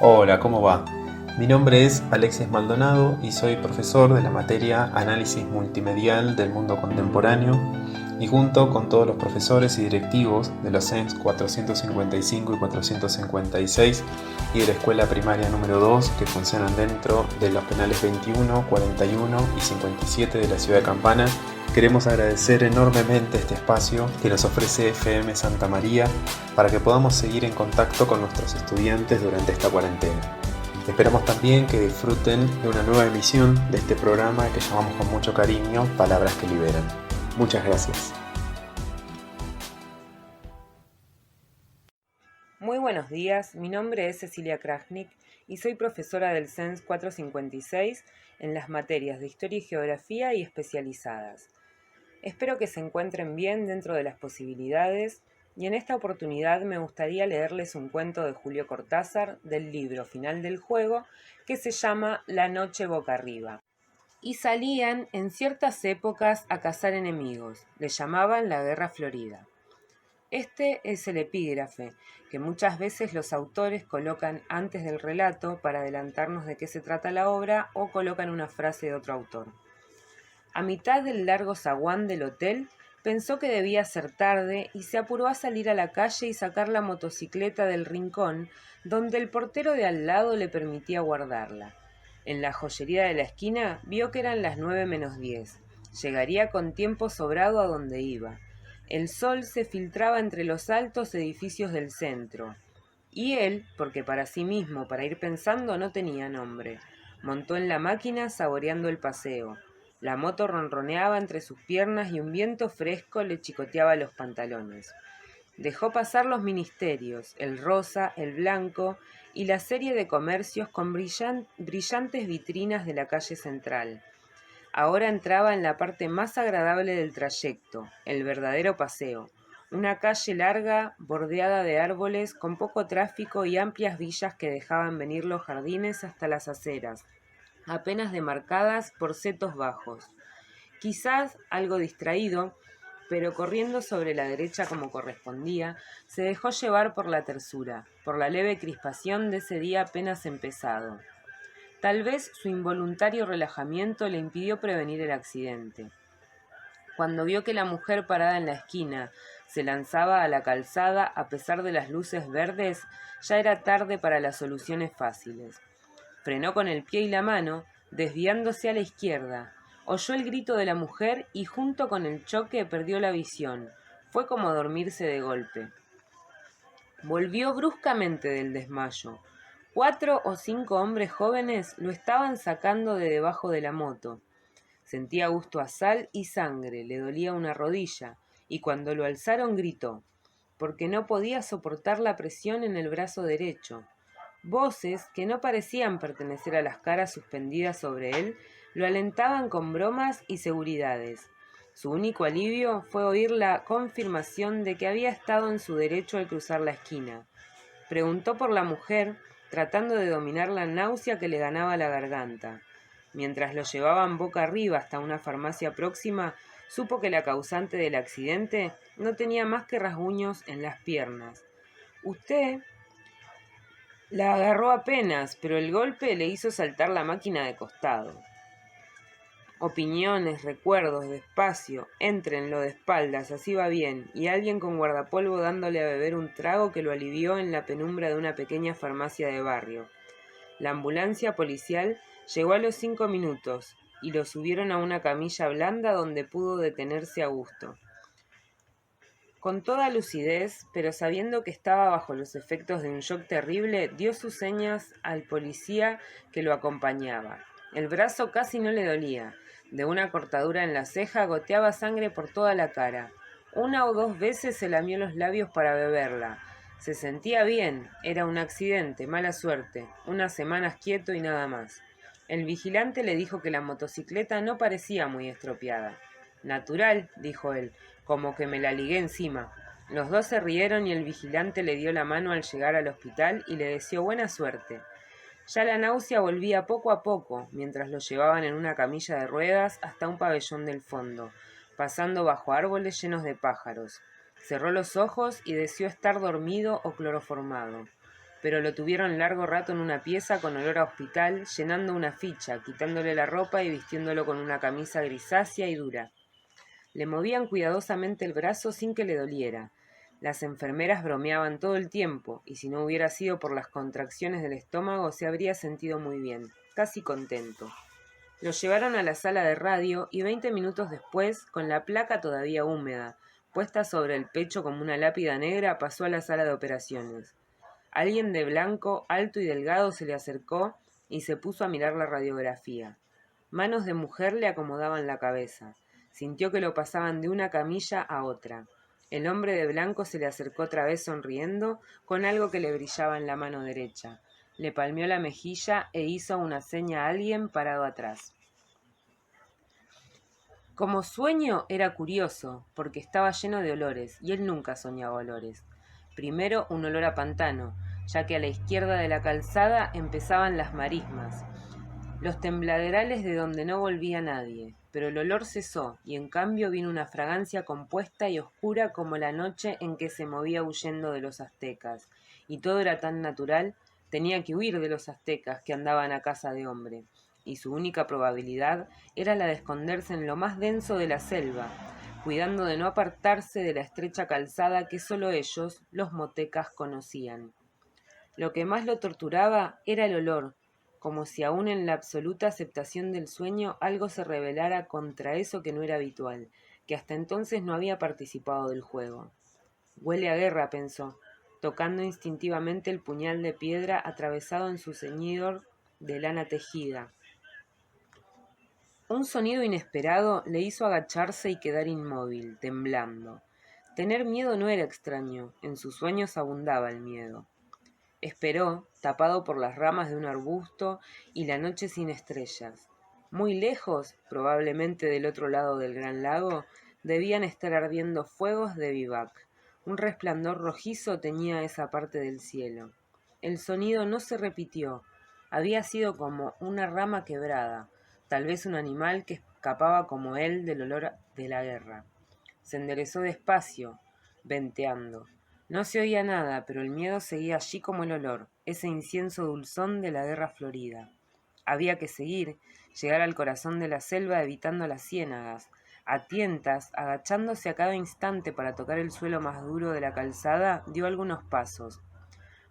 Hola, ¿cómo va? Mi nombre es Alexis Maldonado y soy profesor de la materia Análisis Multimedial del Mundo Contemporáneo y junto con todos los profesores y directivos de los CENS 455 y 456 y de la Escuela Primaria número 2 que funcionan dentro de los penales 21, 41 y 57 de la ciudad de Campana, queremos agradecer enormemente este espacio que nos ofrece FM Santa María para que podamos seguir en contacto con nuestros estudiantes durante esta cuarentena. Esperamos también que disfruten de una nueva emisión de este programa que llamamos con mucho cariño Palabras que Liberan. Muchas gracias. Muy buenos días, mi nombre es Cecilia Krajnik y soy profesora del CENS 456 en las materias de Historia y Geografía y especializadas. Espero que se encuentren bien dentro de las posibilidades y en esta oportunidad me gustaría leerles un cuento de Julio Cortázar del libro Final del Juego que se llama La noche boca arriba. Y salían en ciertas épocas a cazar enemigos, le llamaban la Guerra Florida. Este es el epígrafe que muchas veces los autores colocan antes del relato para adelantarnos de qué se trata la obra o colocan una frase de otro autor. A mitad del largo zaguán del hotel, pensó que debía ser tarde y se apuró a salir a la calle y sacar la motocicleta del rincón donde el portero de al lado le permitía guardarla. En la joyería de la esquina vio que eran las 9:10. Llegaría con tiempo sobrado a donde iba. El sol se filtraba entre los altos edificios del centro. Y él, porque para sí mismo, para ir pensando, no tenía nombre, montó en la máquina saboreando el paseo. La moto ronroneaba entre sus piernas y un viento fresco le chicoteaba los pantalones. Dejó pasar los ministerios, el rosa, el blanco y la serie de comercios con brillantes vitrinas de la calle central. Ahora entraba en la parte más agradable del trayecto, el verdadero paseo. Una calle larga, bordeada de árboles, con poco tráfico y amplias villas que dejaban venir los jardines hasta las aceras, apenas demarcadas por setos bajos. Quizás algo distraído, pero corriendo sobre la derecha como correspondía, se dejó llevar por la tersura, por la leve crispación de ese día apenas empezado. Tal vez su involuntario relajamiento le impidió prevenir el accidente. Cuando vio que la mujer parada en la esquina se lanzaba a la calzada a pesar de las luces verdes, ya era tarde para las soluciones fáciles. Frenó con el pie y la mano, desviándose a la izquierda. Oyó el grito de la mujer y junto con el choque perdió la visión. Fue como dormirse de golpe. Volvió bruscamente del desmayo. 4 o 5 hombres jóvenes lo estaban sacando de debajo de la moto. Sentía gusto a sal y sangre, le dolía una rodilla, y cuando lo alzaron gritó, porque no podía soportar la presión en el brazo derecho. Voces que no parecían pertenecer a las caras suspendidas sobre él lo alentaban con bromas y seguridades. Su único alivio fue oír la confirmación de que había estado en su derecho al cruzar la esquina. Preguntó por la mujer, tratando de dominar la náusea que le ganaba la garganta. Mientras lo llevaban boca arriba hasta una farmacia próxima, supo que la causante del accidente no tenía más que rasguños en las piernas. «Usted la agarró apenas, pero el golpe le hizo saltar la máquina de costado». Opiniones, recuerdos, despacio, éntrenlo de espaldas, así va bien, y alguien con guardapolvo dándole a beber un trago que lo alivió en la penumbra de una pequeña farmacia de barrio. La ambulancia policial llegó a los 5 minutos y lo subieron a una camilla blanda donde pudo detenerse a gusto. Con toda lucidez, pero sabiendo que estaba bajo los efectos de un shock terrible, dio sus señas al policía que lo acompañaba. El brazo casi no le dolía. De una cortadura en la ceja goteaba sangre por toda la cara. 1 o 2 veces se lamió los labios para beberla. Se sentía bien, era un accidente, mala suerte, unas semanas quieto y nada más. El vigilante le dijo que la motocicleta no parecía muy estropeada. Natural, dijo él, como que me la ligué encima. Los dos se rieron y el vigilante le dio la mano al llegar al hospital y le deseó buena suerte. Ya la náusea volvía poco a poco, mientras lo llevaban en una camilla de ruedas hasta un pabellón del fondo, pasando bajo árboles llenos de pájaros. Cerró los ojos y deseó estar dormido o cloroformado. pero lo tuvieron largo rato en una pieza con olor a hospital, llenando una ficha, quitándole la ropa y vistiéndolo con una camisa grisácea y dura. Le movían cuidadosamente el brazo sin que le doliera. Las enfermeras bromeaban todo el tiempo, y si no hubiera sido por las contracciones del estómago se habría sentido muy bien, casi contento. Lo llevaron a la sala de radio y 20 minutos después, con la placa todavía húmeda, puesta sobre el pecho como una lápida negra, pasó a la sala de operaciones. Alguien de blanco, alto y delgado se le acercó y se puso a mirar la radiografía. Manos de mujer le acomodaban la cabeza. Sintió que lo pasaban de una camilla a otra. El hombre de blanco se le acercó otra vez sonriendo, con algo que le brillaba en la mano derecha. Le palmeó la mejilla e hizo una seña a alguien parado atrás. Como sueño era curioso, porque estaba lleno de olores, y él nunca soñaba olores. Primero un olor a pantano, ya que a la izquierda de la calzada empezaban las marismas, los tembladerales de donde no volvía nadie, pero el olor cesó, y en cambio vino una fragancia compuesta y oscura como la noche en que se movía huyendo de los aztecas, y todo era tan natural, tenía que huir de los aztecas que andaban a caza de hombre, y su única probabilidad era la de esconderse en lo más denso de la selva, cuidando de no apartarse de la estrecha calzada que sólo ellos, los motecas, conocían. Lo que más lo torturaba era el olor, como si aún en la absoluta aceptación del sueño algo se rebelara contra eso que no era habitual, que hasta entonces no había participado del juego. Huele a guerra, pensó, tocando instintivamente el puñal de piedra atravesado en su ceñidor de lana tejida. Un sonido inesperado le hizo agacharse y quedar inmóvil, temblando. Tener miedo no era extraño, en sus sueños abundaba el miedo. Esperó, tapado por las ramas de un arbusto y la noche sin estrellas. Muy lejos, probablemente del otro lado del gran lago, debían estar ardiendo fuegos de vivac. Un resplandor rojizo teñía esa parte del cielo. El sonido no se repitió. Había sido como una rama quebrada, tal vez un animal que escapaba como él del olor de la guerra. Se enderezó despacio, venteando. No se oía nada, pero el miedo seguía allí como el olor, ese incienso dulzón de la guerra florida. Había que seguir, llegar al corazón de la selva evitando las ciénagas, a tientas, agachándose a cada instante para tocar el suelo más duro de la calzada, dio algunos pasos.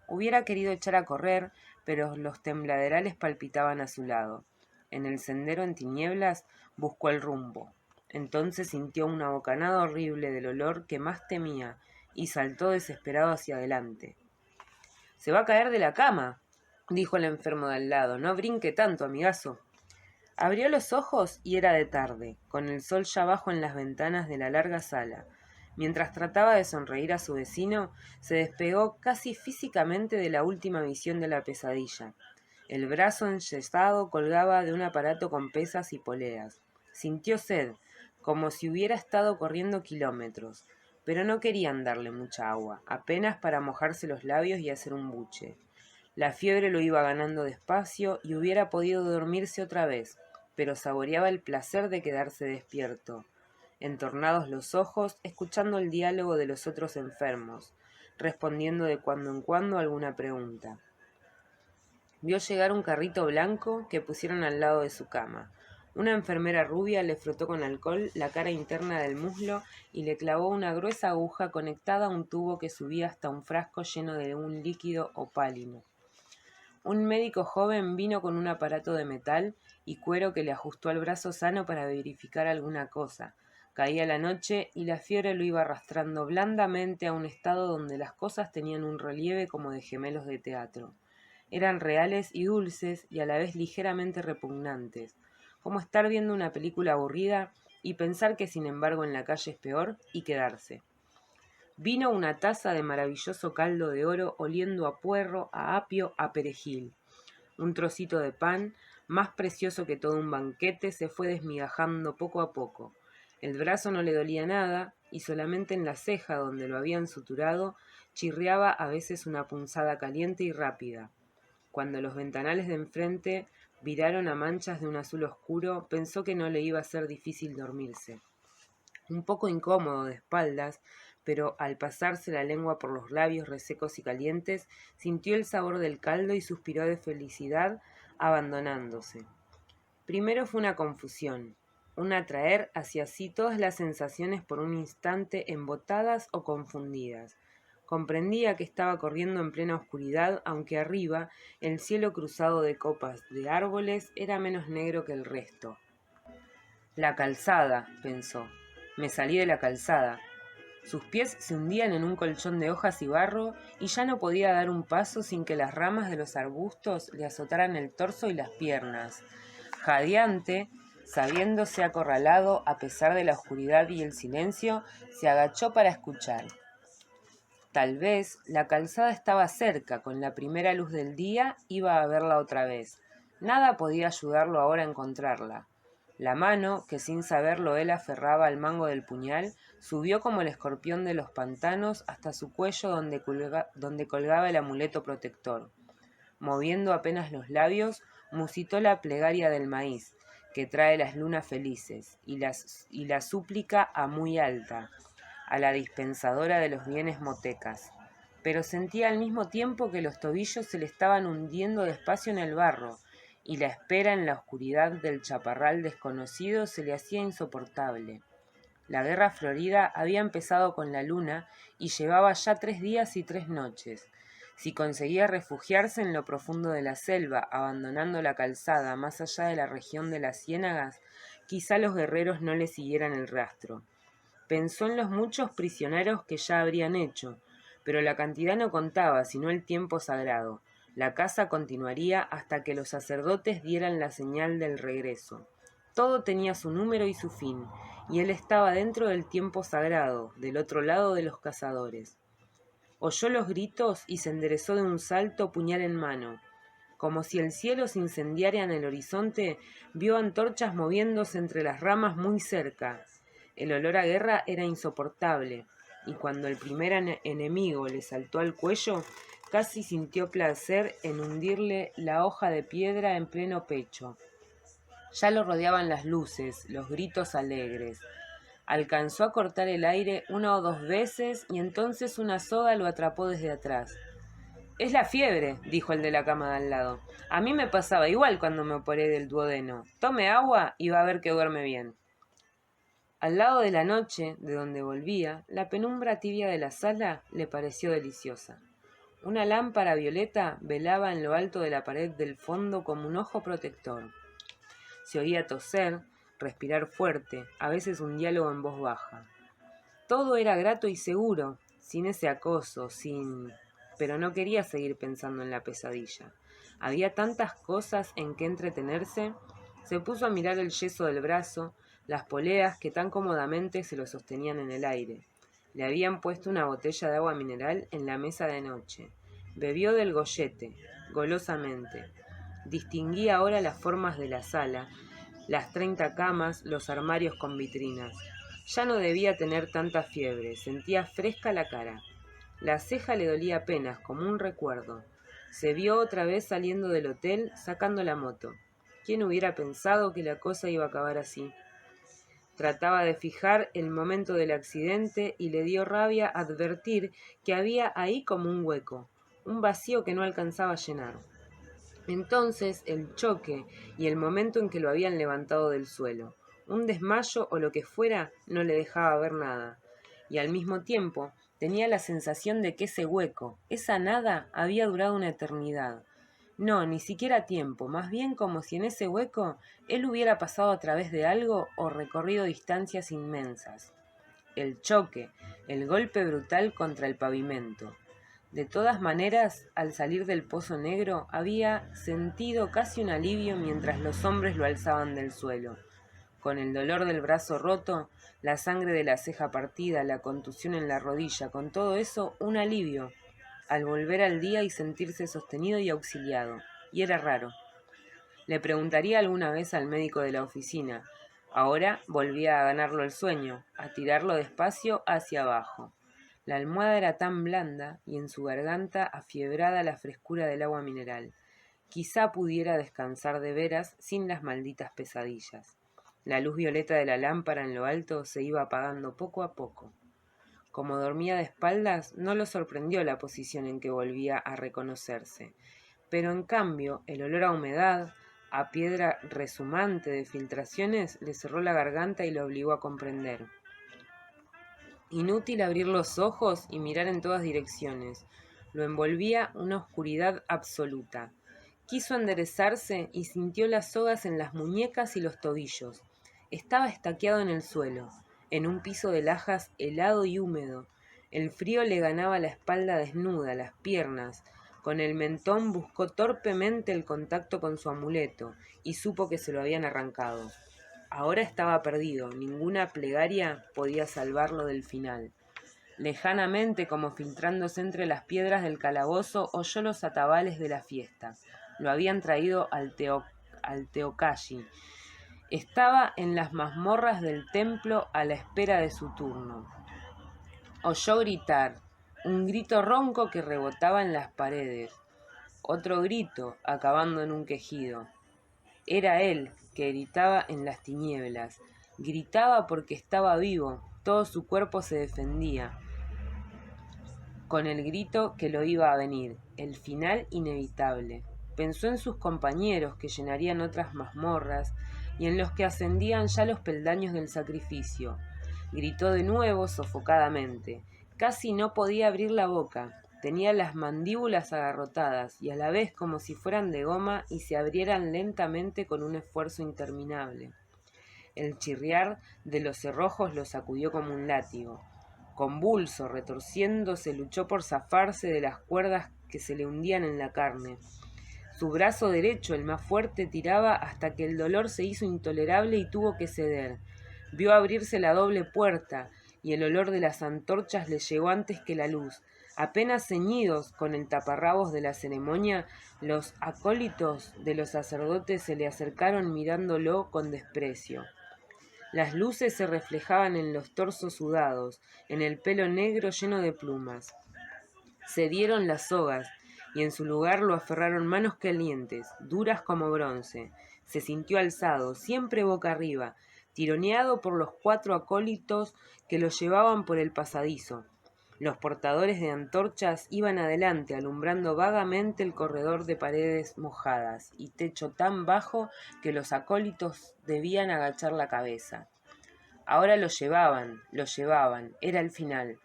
Hubiera querido echar a correr, pero los tembladerales palpitaban a su lado. En el sendero en tinieblas buscó el rumbo. Entonces sintió una bocanada horrible del olor que más temía y saltó desesperado hacia adelante. «Se va a caer de la cama», dijo el enfermo de al lado. «No brinque tanto, amigazo». Abrió los ojos y era de tarde, con el sol ya bajo en las ventanas de la larga sala. Mientras trataba de sonreír a su vecino, se despegó casi físicamente de la última visión de la pesadilla. El brazo enyesado colgaba de un aparato con pesas y poleas. Sintió sed, como si hubiera estado corriendo kilómetros, pero no querían darle mucha agua, apenas para mojarse los labios y hacer un buche. La fiebre lo iba ganando despacio y hubiera podido dormirse otra vez, pero saboreaba el placer de quedarse despierto, entornados los ojos, escuchando el diálogo de los otros enfermos, respondiendo de cuando en cuando alguna pregunta. Vio llegar un carrito blanco que pusieron al lado de su cama. Una enfermera rubia le frotó con alcohol la cara interna del muslo y le clavó una gruesa aguja conectada a un tubo que subía hasta un frasco lleno de un líquido opálino. Un médico joven vino con un aparato de metal y cuero que le ajustó al brazo sano para verificar alguna cosa. Caía la noche y la fiebre lo iba arrastrando blandamente a un estado donde las cosas tenían un relieve como de gemelos de teatro. Eran reales y dulces y a la vez ligeramente repugnantes, como estar viendo una película aburrida y pensar que sin embargo en la calle es peor y quedarse. Vino una taza de maravilloso caldo de oro oliendo a puerro, a apio, a perejil. Un trocito de pan, más precioso que todo un banquete, se fue desmigajando poco a poco. El brazo no le dolía nada y solamente en la ceja donde lo habían suturado chirriaba a veces una punzada caliente y rápida. Cuando los ventanales de enfrente viraron a manchas de un azul oscuro, pensó que no le iba a ser difícil dormirse. Un poco incómodo de espaldas, pero al pasarse la lengua por los labios resecos y calientes, sintió el sabor del caldo y suspiró de felicidad, abandonándose. Primero fue una confusión, un atraer hacia sí todas las sensaciones por un instante embotadas o confundidas. Comprendía que estaba corriendo en plena oscuridad, aunque arriba el cielo cruzado de copas de árboles era menos negro que el resto. La calzada, pensó. Me salí de la calzada. Sus pies se hundían en un colchón de hojas y barro y ya no podía dar un paso sin que las ramas de los arbustos le azotaran el torso y las piernas. Jadeante, sabiéndose acorralado a pesar de la oscuridad y el silencio, se agachó para escuchar. Tal vez la calzada estaba cerca, con la primera luz del día iba a verla otra vez. Nada podía ayudarlo ahora a encontrarla. La mano, que sin saberlo él aferraba al mango del puñal, subió como el escorpión de los pantanos hasta su cuello donde colgaba el amuleto protector. Moviendo apenas los labios, musitó la plegaria del maíz, que trae las lunas felices, y la súplica a muy alta, a la dispensadora de los bienes motecas. Pero sentía al mismo tiempo que los tobillos se le estaban hundiendo despacio en el barro, y la espera en la oscuridad del chaparral desconocido se le hacía insoportable. La guerra florida había empezado con la luna y llevaba ya 3 días y 3 noches. Si conseguía refugiarse en lo profundo de la selva, abandonando la calzada más allá de la región de las ciénagas, quizá los guerreros no le siguieran el rastro. Pensó en los muchos prisioneros que ya habrían hecho, pero la cantidad no contaba, sino el tiempo sagrado. La caza continuaría hasta que los sacerdotes dieran la señal del regreso. Todo tenía su número y su fin, y él estaba dentro del tiempo sagrado, del otro lado de los cazadores. Oyó los gritos y se enderezó de un salto, puñal en mano. Como si el cielo se incendiara en el horizonte, vio antorchas moviéndose entre las ramas muy cerca. El olor a guerra era insoportable, y cuando el primer enemigo le saltó al cuello, casi sintió placer en hundirle la hoja de piedra en pleno pecho. Ya lo rodeaban las luces, los gritos alegres. Alcanzó a cortar el aire 1 o 2 veces y entonces una soga lo atrapó desde atrás. «Es la fiebre», dijo el de la cama de al lado. «A mí me pasaba igual cuando me operé del duodeno. Tome agua y va a ver que duerme bien». Al lado de la noche, de donde volvía, la penumbra tibia de la sala le pareció deliciosa. Una lámpara violeta velaba en lo alto de la pared del fondo como un ojo protector. Se oía toser, respirar fuerte, a veces un diálogo en voz baja. Todo era grato y seguro, sin ese acoso, pero no quería seguir pensando en la pesadilla. Había tantas cosas en que entretenerse. Se puso a mirar el yeso del brazo, las poleas que tan cómodamente se lo sostenían en el aire. Le habían puesto una botella de agua mineral en la mesa de noche. Bebió del gollete, golosamente. Distinguía ahora las formas de la sala, las 30 camas, los armarios con vitrinas. Ya no debía tener tanta fiebre, sentía fresca la cara. La ceja le dolía apenas, como un recuerdo. Se vio otra vez saliendo del hotel, sacando la moto. ¿Quién hubiera pensado que la cosa iba a acabar así? Trataba de fijar el momento del accidente y le dio rabia advertir que había ahí como un hueco, un vacío que no alcanzaba a llenar. Entonces el choque y el momento en que lo habían levantado del suelo. Un desmayo o lo que fuera no le dejaba ver nada. Y al mismo tiempo tenía la sensación de que ese hueco, esa nada, había durado una eternidad. No, ni siquiera tiempo, más bien como si en ese hueco él hubiera pasado a través de algo o recorrido distancias inmensas. El choque, el golpe brutal contra el pavimento. De todas maneras, al salir del pozo negro, había sentido casi un alivio mientras los hombres lo alzaban del suelo. Con el dolor del brazo roto, la sangre de la ceja partida, la contusión en la rodilla, con todo eso, un alivio, al volver al día y sentirse sostenido y auxiliado. Y era raro. Le preguntaría alguna vez al médico de la oficina. Ahora volvía a ganarlo el sueño, a tirarlo despacio hacia abajo. La almohada era tan blanda y en su garganta afiebrada la frescura del agua mineral. Quizá pudiera descansar de veras sin las malditas pesadillas. La luz violeta de la lámpara en lo alto se iba apagando poco a poco. Como dormía de espaldas, no lo sorprendió la posición en que volvía a reconocerse. Pero en cambio, el olor a humedad, a piedra resumante de filtraciones, le cerró la garganta y lo obligó a comprender. Inútil abrir los ojos y mirar en todas direcciones. Lo envolvía una oscuridad absoluta. Quiso enderezarse y sintió las sogas en las muñecas y los tobillos. Estaba estaqueado en el suelo, en un piso de lajas helado y húmedo. El frío le ganaba la espalda desnuda, las piernas. Con el mentón buscó torpemente el contacto con su amuleto y supo que se lo habían arrancado. Ahora estaba perdido, ninguna plegaria podía salvarlo del final. Lejanamente, como filtrándose entre las piedras del calabozo, oyó los atabales de la fiesta. Lo habían traído al Teocalli. Estaba en las mazmorras del templo a la espera de su turno. Oyó gritar, un grito ronco que rebotaba en las paredes. Otro grito, acabando en un quejido. Era él que gritaba en las tinieblas. Gritaba porque estaba vivo, todo su cuerpo se defendía con el grito que lo iba a venir, el final inevitable. Pensó en sus compañeros que llenarían otras mazmorras y en los que ascendían ya los peldaños del sacrificio. Gritó de nuevo sofocadamente. Casi no podía abrir la boca. Tenía las mandíbulas agarrotadas y a la vez como si fueran de goma y se abrieran lentamente con un esfuerzo interminable. El chirriar de los cerrojos lo sacudió como un látigo. Convulso, retorciéndose, luchó por zafarse de las cuerdas que se le hundían en la carne. Su brazo derecho, el más fuerte, tiraba hasta que el dolor se hizo intolerable y tuvo que ceder. Vio abrirse la doble puerta y el olor de las antorchas le llegó antes que la luz. Apenas ceñidos con el taparrabos de la ceremonia, los acólitos de los sacerdotes se le acercaron mirándolo con desprecio. Las luces se reflejaban en los torsos sudados, en el pelo negro lleno de plumas. Cedieron las sogas y en su lugar lo aferraron manos calientes, duras como bronce. Se sintió alzado, siempre boca arriba, tironeado por los 4 acólitos que lo llevaban por el pasadizo. Los portadores de antorchas iban adelante, alumbrando vagamente el corredor de paredes mojadas y techo tan bajo que los acólitos debían agachar la cabeza. Ahora lo llevaban, era el final.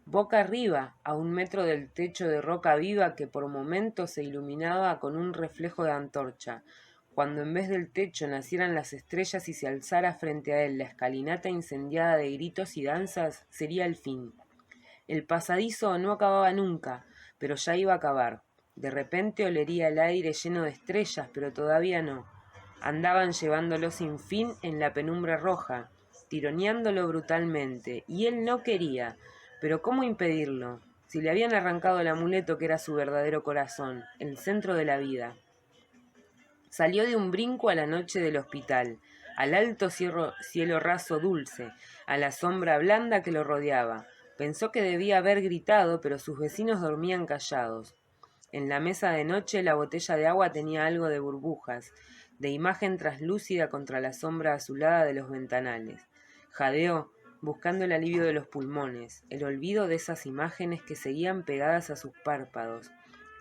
Boca arriba, a 1 metro del techo de roca viva que por momentos se iluminaba con un reflejo de antorcha. Cuando en vez del techo nacieran las estrellas y se alzara frente a él la escalinata incendiada de gritos y danzas, sería el fin. El pasadizo no acababa nunca, pero ya iba a acabar. De repente olería el aire lleno de estrellas, pero todavía no. Andaban llevándolo sin fin en la penumbra roja, tironeándolo brutalmente, y él no quería. Pero ¿cómo impedirlo? Si le habían arrancado el amuleto que era su verdadero corazón, el centro de la vida. Salió de un brinco a la noche del hospital, al alto cielo raso dulce, a la sombra blanda que lo rodeaba. Pensó que debía haber gritado, pero sus vecinos dormían callados. En la mesa de noche la botella de agua tenía algo de burbujas, de imagen traslúcida contra la sombra azulada de los ventanales. Jadeó, buscando el alivio de los pulmones, el olvido de esas imágenes que seguían pegadas a sus párpados.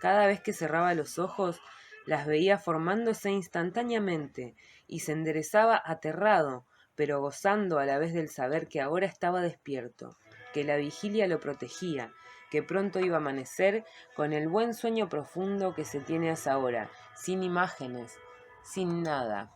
Cada vez que cerraba los ojos, las veía formándose instantáneamente y se enderezaba aterrado, pero gozando a la vez del saber que ahora estaba despierto, que la vigilia lo protegía, que pronto iba a amanecer con el buen sueño profundo que se tiene a esa hora, sin imágenes, sin nada.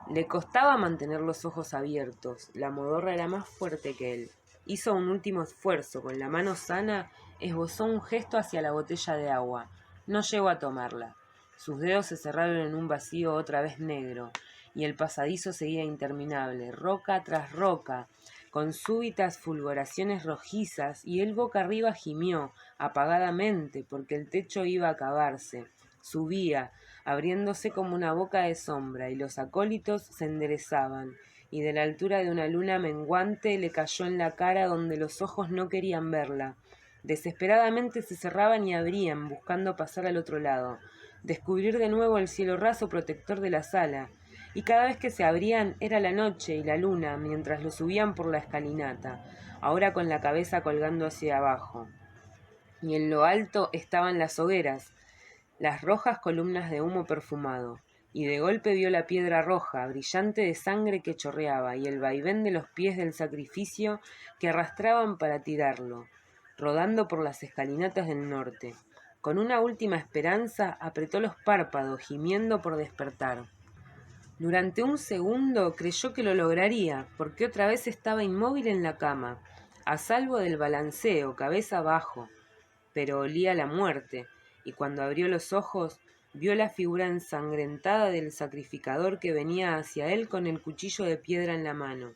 Le costaba mantener los ojos abiertos, la modorra era más fuerte que él. Hizo un último esfuerzo, con la mano sana esbozó un gesto hacia la botella de agua. No llegó a tomarla. Sus dedos se cerraron en un vacío otra vez negro, y el pasadizo seguía interminable, roca tras roca, con súbitas fulguraciones rojizas, y él boca arriba gimió, apagadamente, porque el techo iba a acabarse. Subía, abriéndose como una boca de sombra, y los acólitos se enderezaban, y de la altura de una luna menguante le cayó en la cara donde los ojos no querían verla. Desesperadamente se cerraban y abrían, buscando pasar al otro lado, descubrir de nuevo el cielo raso protector de la sala, y cada vez que se abrían era la noche y la luna mientras lo subían por la escalinata, ahora con la cabeza colgando hacia abajo. Y en lo alto estaban las hogueras, las rojas columnas de humo perfumado, y de golpe vio la piedra roja, brillante de sangre que chorreaba, y el vaivén de los pies del sacrificio que arrastraban para tirarlo, rodando por las escalinatas del norte. Con una última esperanza apretó los párpados, gimiendo por despertar. Durante un segundo creyó que lo lograría, porque otra vez estaba inmóvil en la cama, a salvo del balanceo, cabeza abajo, pero olía la muerte, y cuando abrió los ojos vio la figura ensangrentada del sacrificador que venía hacia él con el cuchillo de piedra en la mano.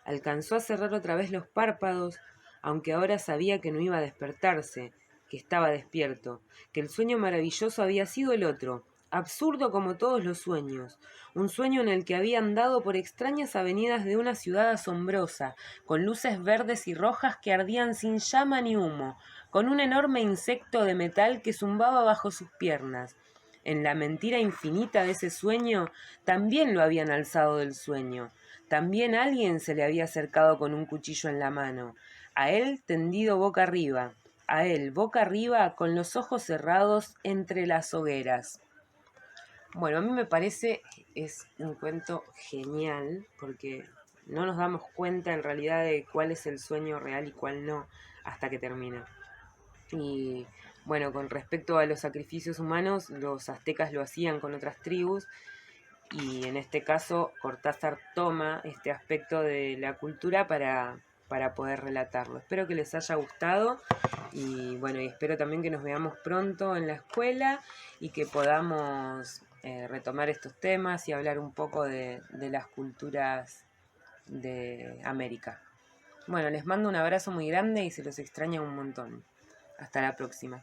Alcanzó a cerrar otra vez los párpados, aunque ahora sabía que no iba a despertarse, que estaba despierto, que el sueño maravilloso había sido el otro, absurdo como todos los sueños, un sueño en el que había andado por extrañas avenidas de una ciudad asombrosa, con luces verdes y rojas que ardían sin llama ni humo, con un enorme insecto de metal que zumbaba bajo sus piernas. En la mentira infinita de ese sueño también lo habían alzado del sueño. También alguien se le había acercado con un cuchillo en la mano, a él tendido boca arriba, a él boca arriba con los ojos cerrados entre las hogueras. Bueno, a mí me parece es un cuento genial porque no nos damos cuenta en realidad de cuál es el sueño real y cuál no hasta que termina. Y bueno, con respecto a los sacrificios humanos, los aztecas lo hacían con otras tribus y en este caso Cortázar toma este aspecto de la cultura para poder relatarlo. Espero que les haya gustado y bueno, y espero también que nos veamos pronto en la escuela y que podamos retomar estos temas y hablar un poco de las culturas de América. Bueno, les mando un abrazo muy grande y se los extraña un montón. Hasta la próxima.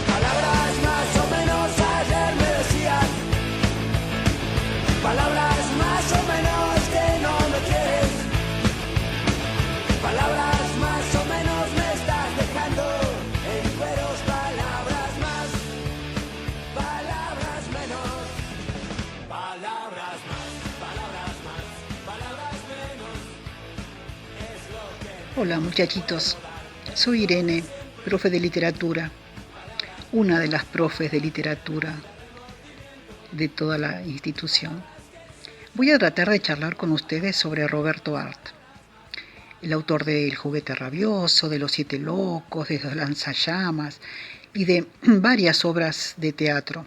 Palabras más o menos ayer me decían, palabras más o menos que no me quieres, palabras más o menos me estás dejando en cueros, palabras más, palabras menos, palabras más, palabras menos, es lo que... Hola muchachitos, soy Irene, profe de literatura, una de las profes de literatura de toda la institución. Voy a tratar de charlar con ustedes sobre Roberto Arlt, el autor de El juguete rabioso, de Los siete locos, de Los lanzallamas y de varias obras de teatro.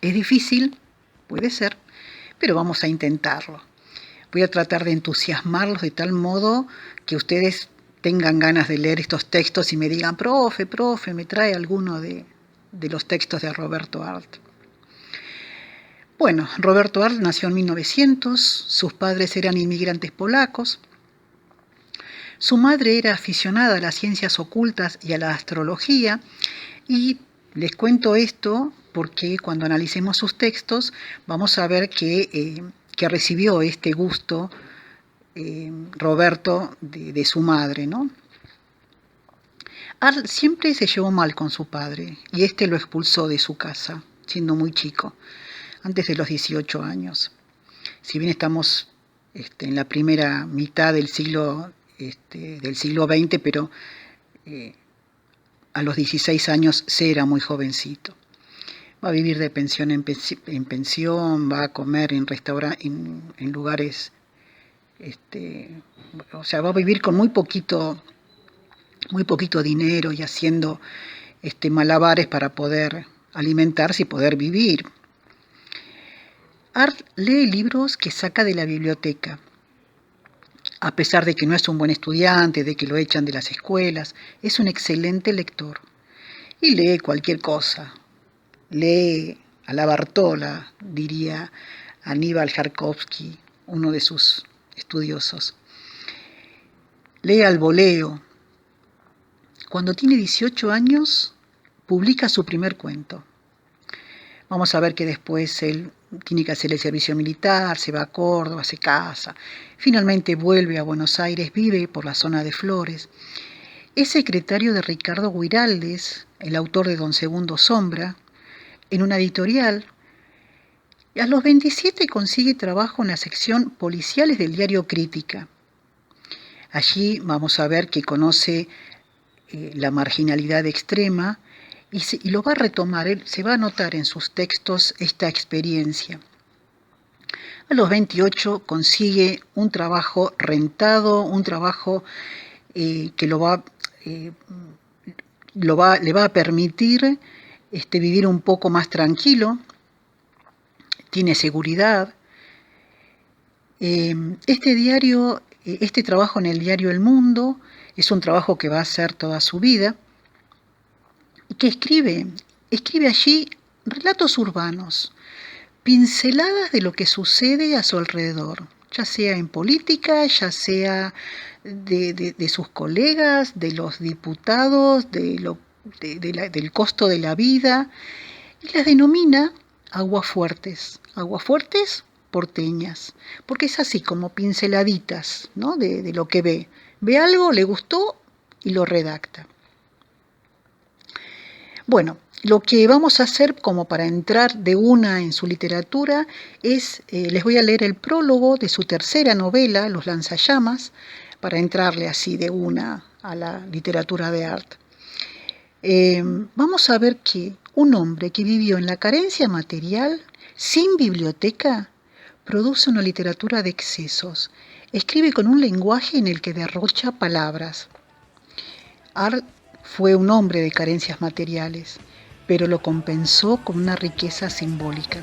¿Es difícil? Puede ser, pero vamos a intentarlo. Voy a tratar de entusiasmarlos de tal modo que ustedes tengan ganas de leer estos textos y me digan, profe, me trae alguno de los textos de Roberto Arlt. Bueno, Roberto Arlt nació en 1900, sus padres eran inmigrantes polacos, su madre era aficionada a las ciencias ocultas y a la astrología, y les cuento esto porque cuando analicemos sus textos vamos a ver que recibió este gusto Roberto de su madre, ¿no? Arlt siempre se llevó mal con su padre y este lo expulsó de su casa, siendo muy chico, antes de los 18 años. Si bien estamos en la primera mitad del siglo XX, pero a los 16 años se era muy jovencito. Va a vivir de pensión en pensión, va a comer en lugares, o sea, va a vivir con muy poquito dinero y haciendo malabares para poder alimentarse y poder vivir. Arlt lee libros que saca de la biblioteca. A pesar de que no es un buen estudiante, de que lo echan de las escuelas, es un excelente lector. Y lee cualquier cosa. Lee a la Bartola, diría Aníbal Jarkovsky, uno de sus estudiosos. Lee al voleo. Cuando tiene 18 años, publica su primer cuento. Vamos a ver que después él tiene que hacer el servicio militar, se va a Córdoba, se casa, finalmente vuelve a Buenos Aires, vive por la zona de Flores. Es secretario de Ricardo Guiraldes, el autor de Don Segundo Sombra, en una editorial. A los 27 consigue trabajo en la sección Policiales del diario Crítica. Allí vamos a ver que conoce la marginalidad extrema y lo va a retomar, él se va a notar en sus textos esta experiencia. A los 28 consigue un trabajo rentado, un trabajo que le va a permitir vivir un poco más tranquilo, tiene seguridad. Este trabajo en el diario El Mundo es un trabajo que va a hacer toda su vida y que escribe allí relatos urbanos, pinceladas de lo que sucede a su alrededor, ya sea en política, ya sea de sus colegas, de los diputados, del costo de la vida, y las denomina aguafuertes porteñas, porque es así como pinceladitas, ¿no? de lo que ve algo, le gustó y lo redacta. Bueno, lo que vamos a hacer como para entrar de una en su literatura es, les voy a leer el prólogo de su tercera novela, Los lanzallamas, para entrarle así de una a la literatura de Arlt. Vamos a ver que un hombre que vivió en la carencia material, sin biblioteca, produce una literatura de excesos. Escribe con un lenguaje en el que derrocha palabras. Arlt fue un hombre de carencias materiales, pero lo compensó con una riqueza simbólica.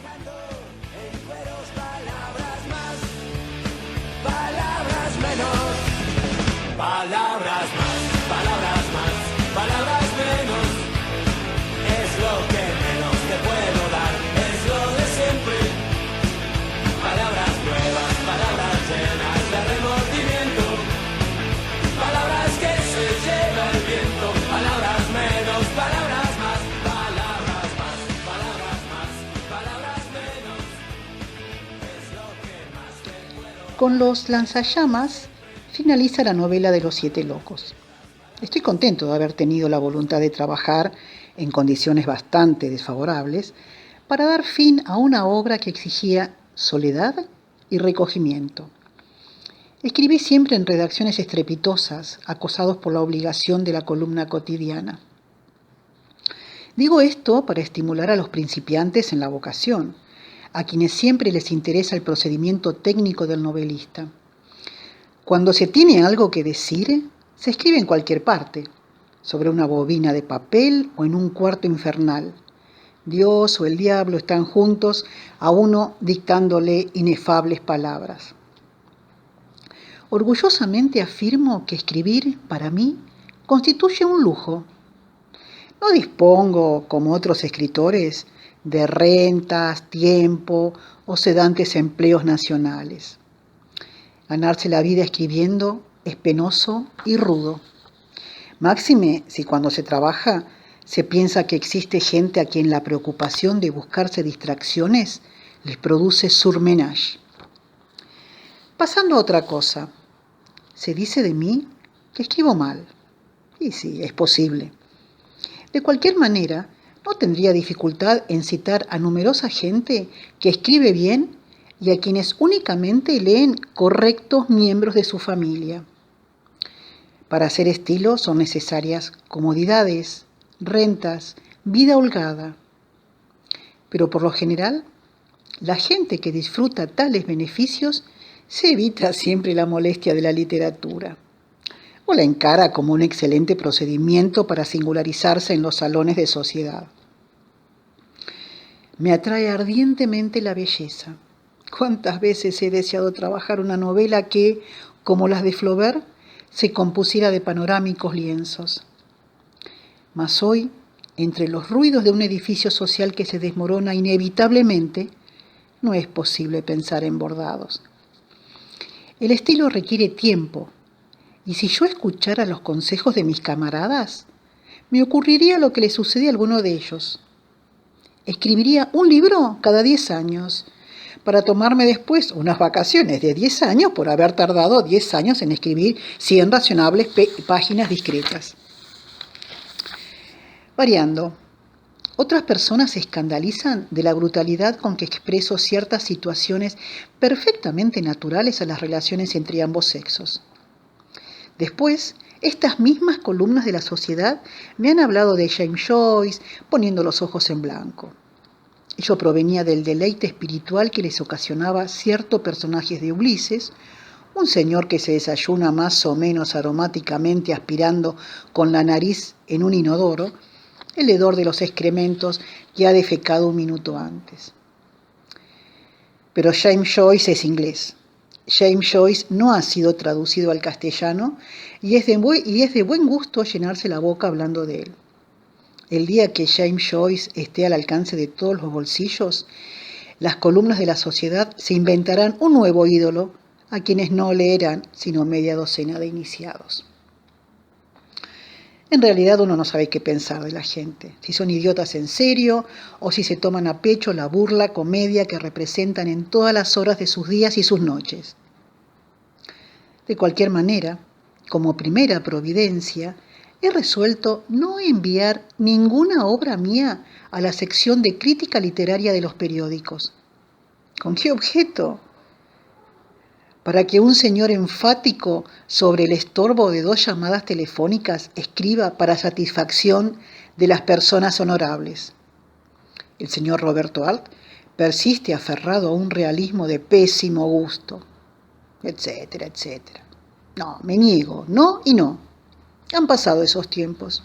Con Los lanzallamas finaliza la novela de Los Siete Locos. Estoy contento de haber tenido la voluntad de trabajar en condiciones bastante desfavorables para dar fin a una obra que exigía soledad y recogimiento. Escribí siempre en redacciones estrepitosas, acosados por la obligación de la columna cotidiana. Digo esto para estimular a los principiantes en la vocación, a quienes siempre les interesa el procedimiento técnico del novelista. Cuando se tiene algo que decir, se escribe en cualquier parte, sobre una bobina de papel o en un cuarto infernal. Dios o el diablo están juntos, a uno dictándole inefables palabras. Orgullosamente afirmo que escribir, para mí, constituye un lujo. No dispongo, como otros escritores, de rentas, tiempo o sedantes empleos nacionales. Ganarse la vida escribiendo es penoso y rudo. Máxime si cuando se trabaja se piensa que existe gente a quien la preocupación de buscarse distracciones les produce surmenage. Pasando a otra cosa, se dice de mí que escribo mal. Y sí, es posible. De cualquier manera, no tendría dificultad en citar a numerosa gente que escribe bien y a quienes únicamente leen correctos miembros de su familia. Para hacer estilo son necesarias comodidades, rentas, vida holgada. Pero por lo general, la gente que disfruta tales beneficios se evita siempre la molestia de la literatura o la encara como un excelente procedimiento para singularizarse en los salones de sociedad. Me atrae ardientemente la belleza. ¿Cuántas veces he deseado trabajar una novela que, como las de Flaubert, se compusiera de panorámicos lienzos? Mas hoy, entre los ruidos de un edificio social que se desmorona inevitablemente, no es posible pensar en bordados. El estilo requiere tiempo, y si yo escuchara los consejos de mis camaradas, me ocurriría lo que le sucede a alguno de ellos. escribiría un libro cada 10 años, para tomarme después unas vacaciones de 10 años por haber tardado 10 años en escribir 100 razonables páginas discretas. Variando. Otras personas se escandalizan de la brutalidad con que expreso ciertas situaciones perfectamente naturales a las relaciones entre ambos sexos. Después, estas mismas columnas de La Sociedad me han hablado de James Joyce, poniendo los ojos en blanco. Ello provenía del deleite espiritual que les ocasionaba cierto personaje de Ulises, un señor que se desayuna más o menos aromáticamente aspirando con la nariz en un inodoro, el hedor de los excrementos que ha defecado un minuto antes. Pero James Joyce es inglés. James Joyce no ha sido traducido al castellano y es de buen gusto llenarse la boca hablando de él. El día que James Joyce esté al alcance de todos los bolsillos, las columnas de La Sociedad se inventarán un nuevo ídolo a quienes no leerán sino media docena de iniciados. En realidad uno no sabe qué pensar de la gente, si son idiotas en serio o si se toman a pecho la burla comedia que representan en todas las horas de sus días y sus noches. De cualquier manera, como primera providencia, he resuelto no enviar ninguna obra mía a la sección de crítica literaria de los periódicos. ¿Con qué objeto? Para que un señor enfático sobre el estorbo de 2 llamadas telefónicas escriba para satisfacción de las personas honorables. El señor Roberto Alt persiste aferrado a un realismo de pésimo gusto, etcétera, etcétera. No, me niego, no y no. Han pasado esos tiempos.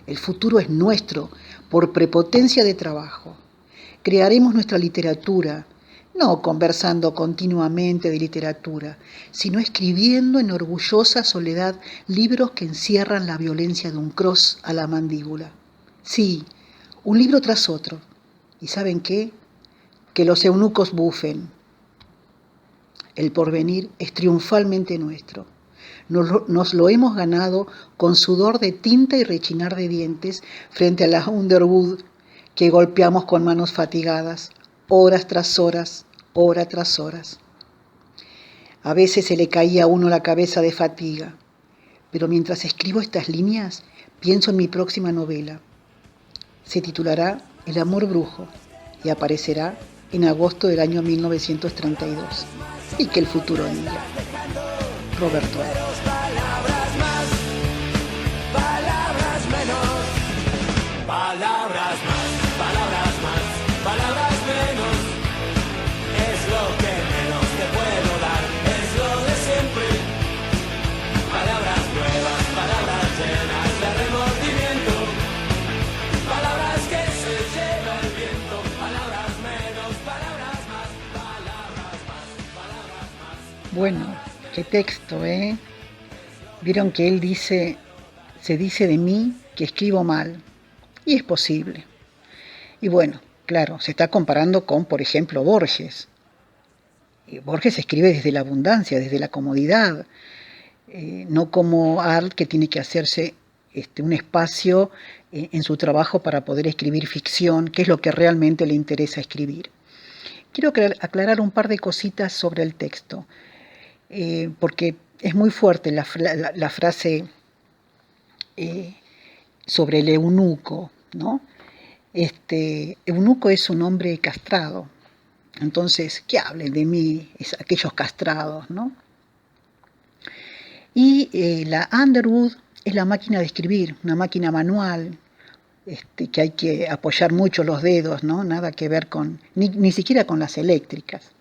El futuro es nuestro por prepotencia de trabajo. Crearemos nuestra literatura, no conversando continuamente de literatura, sino escribiendo en orgullosa soledad libros que encierran la violencia de un cross a la mandíbula. Sí, un libro tras otro. ¿Y saben qué? Que los eunucos bufen. El porvenir es triunfalmente nuestro. Nos lo hemos ganado con sudor de tinta y rechinar de dientes frente a la Underwood que golpeamos con manos fatigadas, horas tras horas, hora tras horas. A veces se le caía a uno la cabeza de fatiga, pero mientras escribo estas líneas pienso en mi próxima novela. Se titulará El amor brujo y aparecerá en agosto del año 1932. Y que el futuro diga. Roberto. Palabras más, palabras menos. Palabras más, palabras más, palabras menos. Es lo que menos te puedo dar, es lo de siempre. Palabras nuevas, palabras llenas de remordimiento. Palabras que se lleva el viento. Palabras menos, palabras más, palabras más, palabras más. Bueno, qué texto, ¿eh? Vieron que él dice, se dice de mí que escribo mal. Y es posible. Y bueno, claro, se está comparando con, por ejemplo, Borges. Y Borges escribe desde la abundancia, desde la comodidad, no como Arlt, que tiene que hacerse un espacio en su trabajo para poder escribir ficción, que es lo que realmente le interesa escribir. Quiero aclarar un par de cositas sobre el texto, porque es muy fuerte la frase sobre el eunuco, ¿no? Eunuco es un hombre castrado, entonces que hablen de mí aquellos castrados, ¿no? Y la Underwood es la máquina de escribir, una máquina manual, que hay que apoyar mucho los dedos, ¿no? Nada que ver con, ni siquiera con las eléctricas.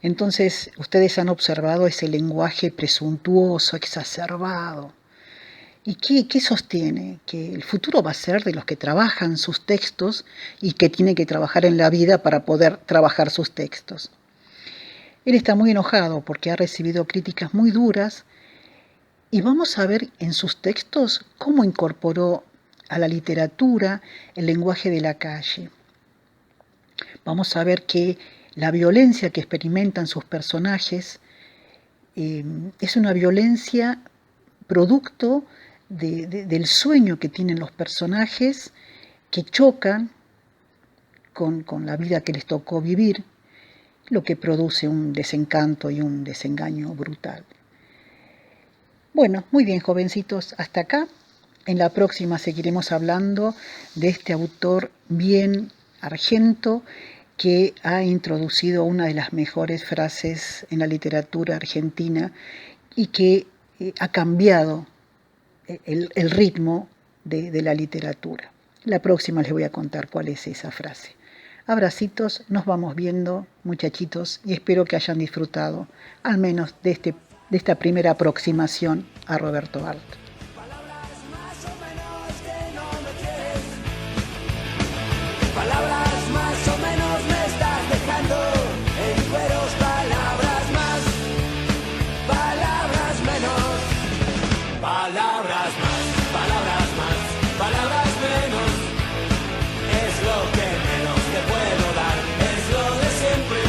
Entonces, ustedes han observado ese lenguaje presuntuoso, exacerbado. ¿Y qué sostiene? Que el futuro va a ser de los que trabajan sus textos y que tienen que trabajar en la vida para poder trabajar sus textos. Él está muy enojado porque ha recibido críticas muy duras y vamos a ver en sus textos cómo incorporó a la literatura el lenguaje de la calle. Vamos a ver que la violencia que experimentan sus personajes es una violencia producto del sueño que tienen los personajes, que chocan con la vida que les tocó vivir, lo que produce un desencanto y un desengaño brutal. Bueno, muy bien, jovencitos, hasta acá. En la próxima seguiremos hablando de este autor bien argento que ha introducido una de las mejores frases en la literatura argentina y que ha cambiado el ritmo de la literatura. La próxima les voy a contar cuál es esa frase. Abracitos, nos vamos viendo, muchachitos, y espero que hayan disfrutado, al menos de esta primera aproximación a Roberto Alt. Palabras más o menos que no me quieres. Palabras más o menos me estás dejando en cueros. Palabras más, palabras menos. Palabras más, palabras más, palabras menos. Es lo que menos te puedo dar, es lo de siempre.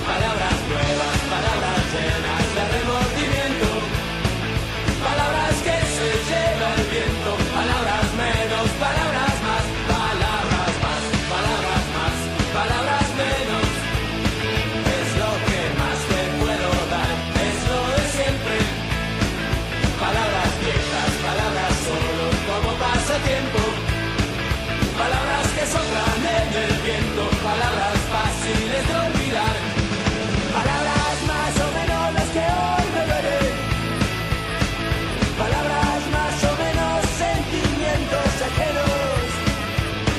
Palabras nuevas, palabras llenas de remordimiento. Palabras que se lleva el viento. Palabras menos, palabras más. Palabras más, palabras más, palabras menos. Es lo que más te puedo dar, es lo de siempre. Palabras viejas, palabras solo como pasatiempo. Palabras que soplan en el viento. Palabras fáciles de olvidar. Palabras más o menos las que hoy beberé. Palabras más o menos sentimientos ajenos.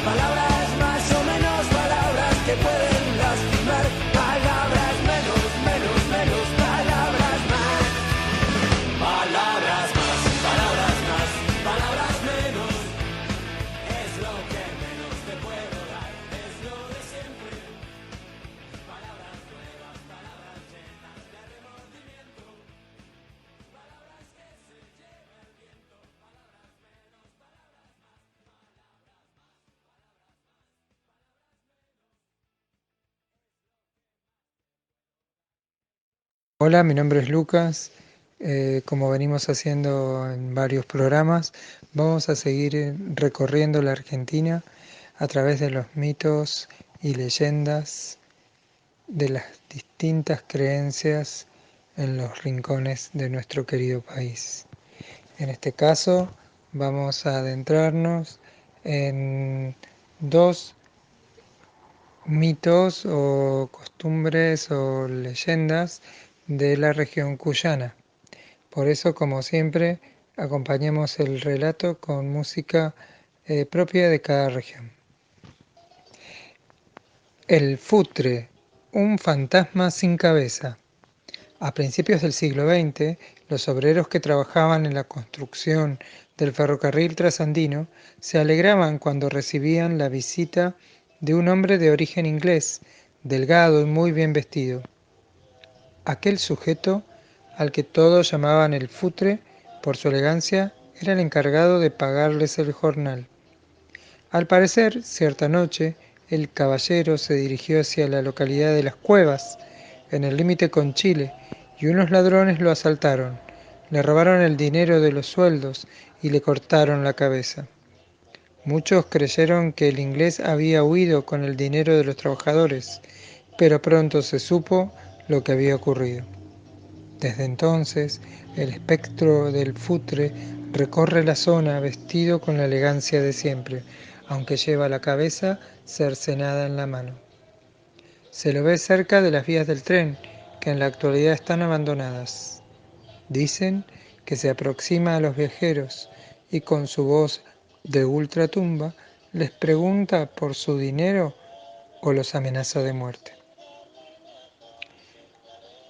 Palabras más o menos palabras que pueden lastimar. Palabras menos, menos, menos, palabras más. Palabras más, palabras más, palabras menos. Es lo que menos te puedo dar, es lo de siempre. Palabras nuevas, palabras llenas de remordimiento. Palabras que se lleva el viento. Palabras menos, palabras más, palabras más, palabras más. Hola, mi nombre es Lucas. Como venimos haciendo en varios programas, vamos a seguir recorriendo la Argentina a través de los mitos y leyendas de las distintas creencias en los rincones de nuestro querido país. En este caso, vamos a adentrarnos en dos mitos o costumbres o leyendas de la región cuyana. Por eso, como siempre, acompañamos el relato con música propia de cada región. El futre, un fantasma sin cabeza. A principios del siglo XX, los obreros que trabajaban en la construcción del ferrocarril trasandino se alegraban cuando recibían la visita de un hombre de origen inglés, delgado y muy bien vestido. Aquel sujeto, al que todos llamaban el futre por su elegancia, era el encargado de pagarles el jornal. Al parecer, cierta noche, el caballero se dirigió hacia la localidad de Las Cuevas, en el límite con Chile, y unos ladrones lo asaltaron, le robaron el dinero de los sueldos y le cortaron la cabeza. Muchos creyeron que el inglés había huido con el dinero de los trabajadores, pero pronto se supo lo que había ocurrido. Desde entonces, el espectro del futre recorre la zona vestido con la elegancia de siempre, aunque lleva la cabeza cercenada en la mano. Se lo ve cerca de las vías del tren, que en la actualidad están abandonadas. Dicen que se aproxima a los viajeros y con su voz de ultratumba les pregunta por su dinero o los amenaza de muerte.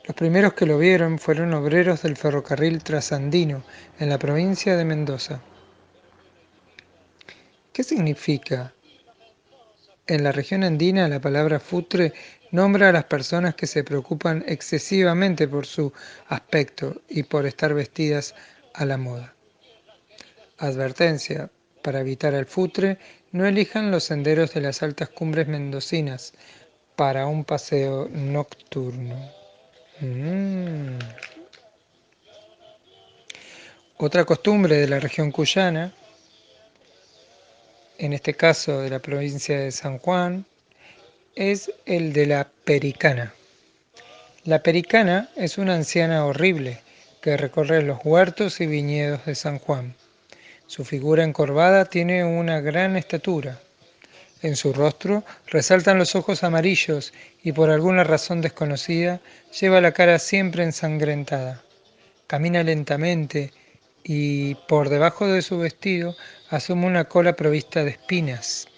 Los primeros que lo vieron fueron obreros del ferrocarril trasandino en la provincia de Mendoza. ¿Qué significa? En la región andina la palabra futre nombra a las personas que se preocupan excesivamente por su aspecto y por estar vestidas a la moda. Advertencia: para evitar el futre, no elijan los senderos de las altas cumbres mendocinas para un paseo nocturno. Otra costumbre de la región cuyana en este caso de la provincia de San Juan, es el de la pericana. La pericana es una anciana horrible que recorre los huertos y viñedos de San Juan. Su figura encorvada tiene una gran estatura. En su rostro resaltan los ojos amarillos y por alguna razón desconocida lleva la cara siempre ensangrentada. Camina lentamente y por debajo de su vestido asoma una cola provista de espinas.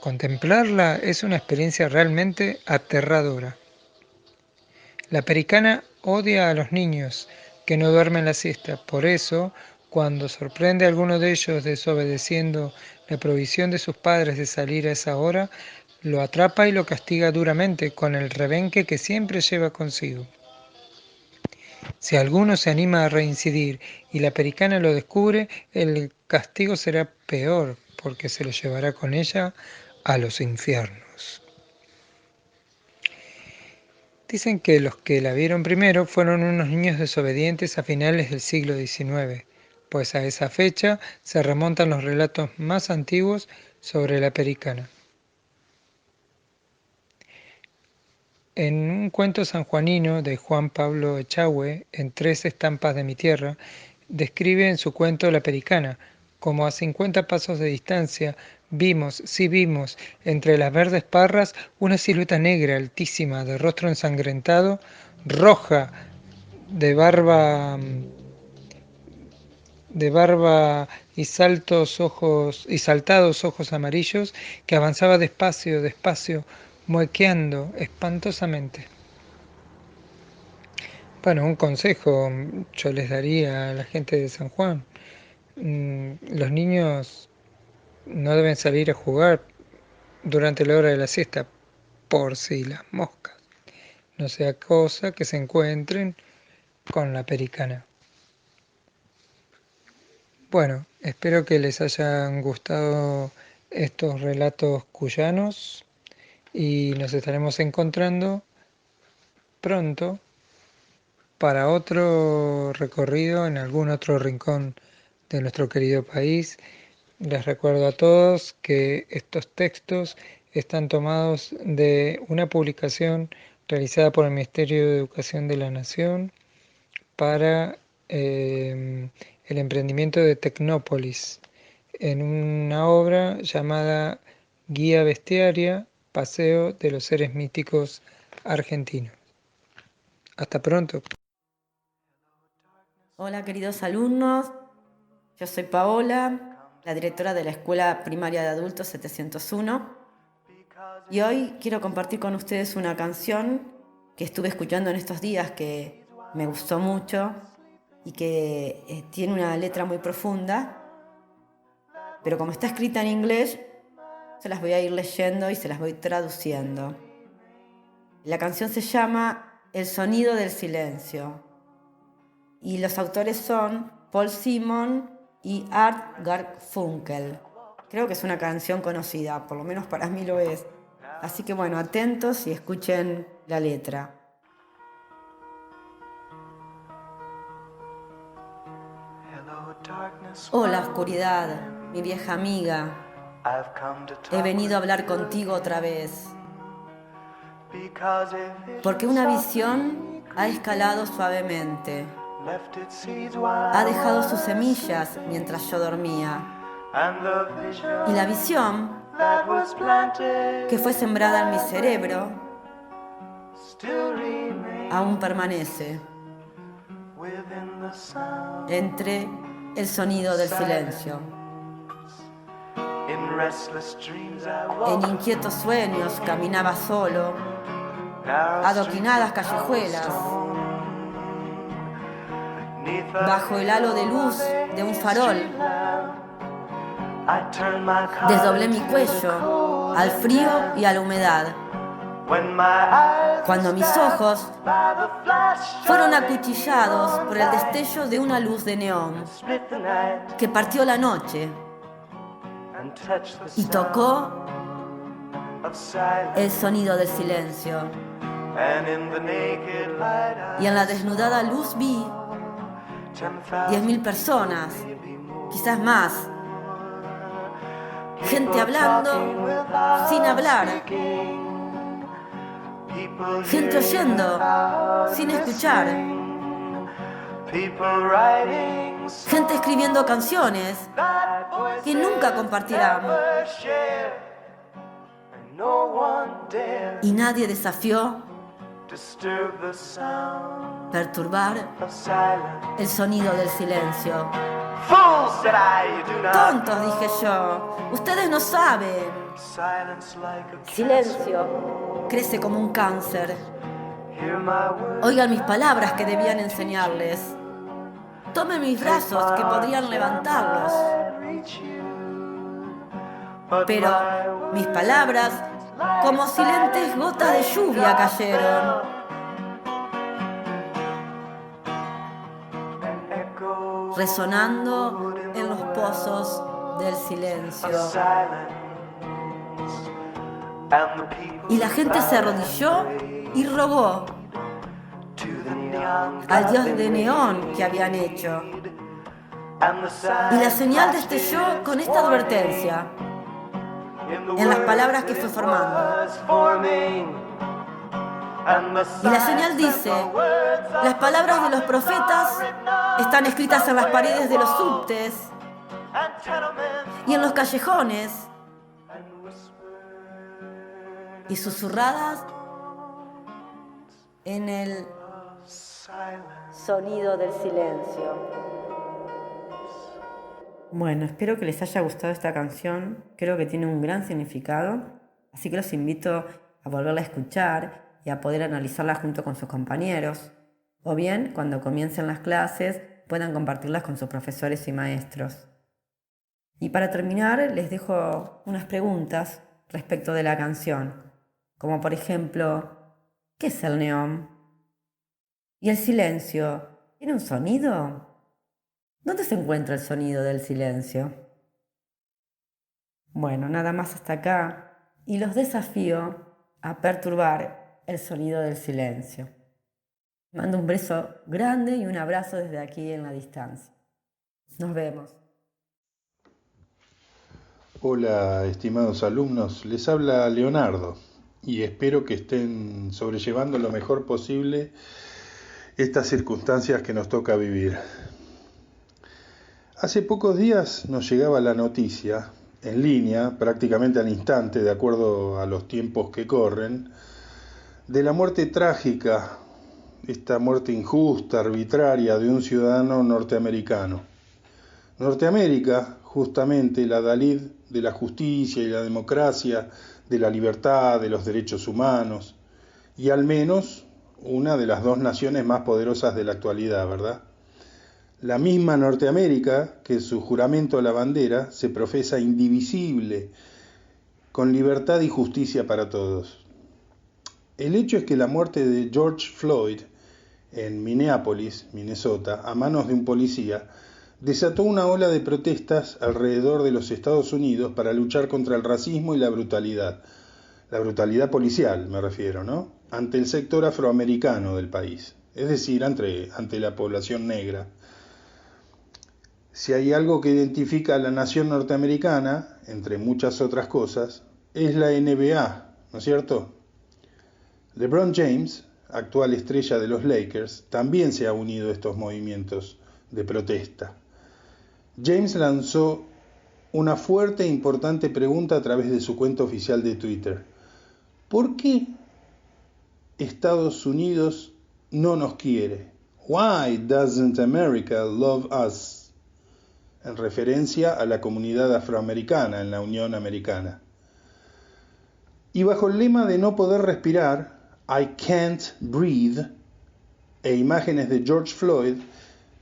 Contemplarla es una experiencia realmente aterradora. La pericana odia a los niños que no duermen la siesta. Por eso, cuando sorprende a alguno de ellos desobedeciendo la prohibición de sus padres de salir a esa hora, lo atrapa y lo castiga duramente con el rebenque que siempre lleva consigo. Si alguno se anima a reincidir y la pericana lo descubre, el castigo será peor, porque se lo llevará con ella a los infiernos. Dicen que los que la vieron primero fueron unos niños desobedientes a finales del siglo XIX, pues a esa fecha se remontan los relatos más antiguos sobre la pericana. En un cuento sanjuanino de Juan Pablo Echagüe, en Tres estampas de mi tierra, describe en su cuento la pericana, como a 50 pasos de distancia vimos, entre las verdes parras, una silueta negra altísima, de rostro ensangrentado, roja, de barba y saltados ojos amarillos, que avanzaba despacio, muequeando espantosamente. Bueno, un consejo yo les daría a la gente de San Juan. Los niños no deben salir a jugar durante la hora de la siesta, por si las moscas. No sea cosa que se encuentren con la pericana. Bueno, espero que les hayan gustado estos relatos cuyanos y nos estaremos encontrando pronto para otro recorrido en algún otro rincón de nuestro querido país. Les recuerdo a todos que estos textos están tomados de una publicación realizada por el Ministerio de Educación de la Nación para el emprendimiento de Tecnópolis, en una obra llamada Guía Bestiaria, Paseo de los Seres Míticos Argentinos. Hasta pronto. Hola queridos alumnos, yo soy Paola, la directora de la Escuela Primaria de Adultos 701, y hoy quiero compartir con ustedes una canción que estuve escuchando en estos días que me gustó mucho y que tiene una letra muy profunda, pero como está escrita en inglés, se las voy a ir leyendo y se las voy traduciendo. La canción se llama El sonido del silencio y los autores son Paul Simon y Art Garfunkel. Creo que es una canción conocida, por lo menos para mí lo es. Así que bueno, atentos y escuchen la letra. Hola oscuridad, mi vieja amiga, he venido a hablar contigo otra vez, porque una visión ha escalado suavemente, ha dejado sus semillas mientras yo dormía, y la visión que fue sembrada en mi cerebro aún permanece entre el sonido del silencio. En inquietos sueños caminaba solo, adoquinadas callejuelas, bajo el halo de luz de un farol. Desdoblé mi cuello al frío y a la humedad, cuando mis ojos fueron acuchillados por el destello de una luz de neón que partió la noche y tocó el sonido del silencio. Y en la desnudada luz vi 10.000 personas, quizás más, gente hablando sin hablar, gente oyendo sin escuchar, gente escribiendo canciones que nunca compartirán. Y nadie desafió perturbar el sonido del silencio. Tontos, dije yo, ustedes no saben. Silencio crece como un cáncer. Oigan mis palabras que debían enseñarles. Tomen mis brazos que podrían levantarlos. Pero mis palabras, como silentes gotas de lluvia, cayeron. Resonando en los pozos del silencio. Y la gente se arrodilló y rogó al dios de neón que habían hecho. Y la señal destelló con esta advertencia en las palabras que fue formando. Y la señal dice: las palabras de los profetas están escritas en las paredes de los subtes y en los callejones, y susurradas en el sonido del silencio. Bueno, espero que les haya gustado esta canción. Creo que tiene un gran significado, así que los invito a volverla a escuchar y a poder analizarla junto con sus compañeros, o bien, cuando comiencen las clases, puedan compartirlas con sus profesores y maestros. Y para terminar, les dejo unas preguntas respecto de la canción, como por ejemplo, ¿qué es el neón? ¿Y el silencio? ¿Tiene un sonido? ¿Dónde se encuentra el sonido del silencio? Bueno, nada más hasta acá, y los desafío a perturbar el sonido del silencio. Mando un beso grande y un abrazo desde aquí en la distancia. Nos vemos. Hola, estimados alumnos, les habla Leonardo y espero que estén sobrellevando lo mejor posible estas circunstancias que nos toca vivir. Hace pocos días nos llegaba la noticia, en línea, prácticamente al instante, de acuerdo a los tiempos que corren, de la muerte trágica, esta muerte injusta, arbitraria de un ciudadano norteamericano. Norteamérica, justamente la Dalid de la justicia y la democracia, de la libertad, de los derechos humanos, y al menos una de las dos naciones más poderosas de la actualidad, ¿verdad? La misma Norteamérica que en su juramento a la bandera se profesa indivisible, con libertad y justicia para todos. El hecho es que la muerte de George Floyd en Minneapolis, Minnesota, a manos de un policía, desató una ola de protestas alrededor de los Estados Unidos para luchar contra el racismo y la brutalidad policial, me refiero, ¿no? Ante el sector afroamericano del país, es decir, ante la población negra. Si hay algo que identifica a la nación norteamericana, entre muchas otras cosas, es la NBA, ¿no es cierto? LeBron James, actual estrella de los Lakers, también se ha unido a estos movimientos de protesta. James lanzó una fuerte e importante pregunta a través de su cuenta oficial de Twitter. ¿Por qué Estados Unidos no nos quiere? Why doesn't America love us? En referencia a la comunidad afroamericana en la Unión Americana. Y bajo el lema de no poder respirar, I can't breathe, e imágenes de George Floyd,